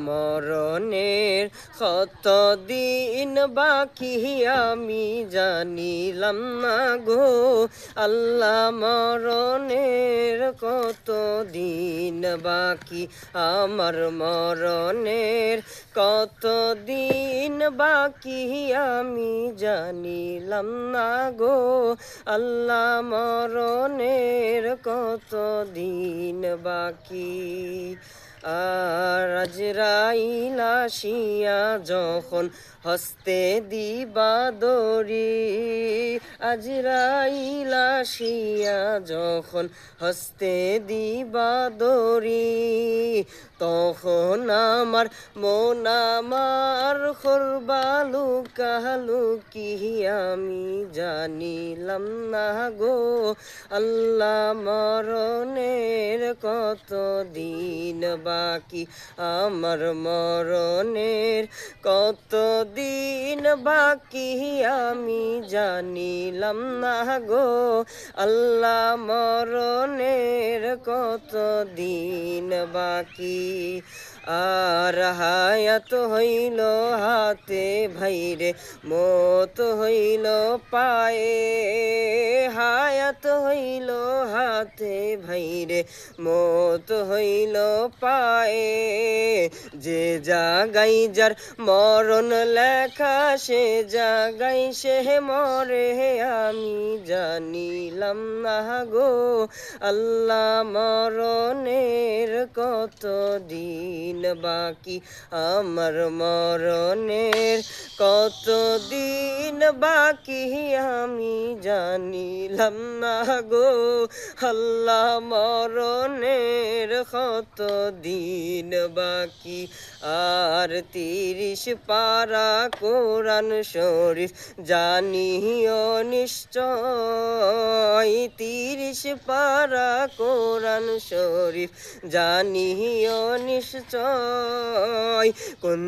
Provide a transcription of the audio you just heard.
মরণের কত দিন বাকি আমি জানিলাম না গো আল্লাহ মরণের কত দিন বাকি আমার মরণের কত দিন বাকি আমি জানিলাম না গো আল্লাহ মরণের কত দিন বাকি আর আজরাইল আসিয়া যখন হস্তে দিবা দড়ি আজরাইল আসিয়া যখন হস্তে দিবা দড়ি তখন আমার মন আমার খরবালু কাহালু কি আমি জানিলাম না গো আল্লাহ মরণের কত দিন বাকি আমার মরণের কত দিন বাকি আমি জানিলাম না গো আল্লাহ মরণের কত দিন বাকি আর হায়াত হইল হাতে ভাইরে মত হইল পায়ে হায়াত হইল হাতে ভাইরে মত হইল পায়ে যে জাগাই যার মরণ লেখা সে জাগাই সে মরে আমি জানিলাম না গো আল্লাহ মরণের কত দিন বাকি আমার মরণের কত দিন বাকি আমি জানিলাম না গো আল্লাহ মরণের কত দিন বাকি আর 30 পারা কোরআন শরীফ জানিও নিশ্চয় 30 পারা কোরআন শরীফ জানিও নিশ্চয় কোন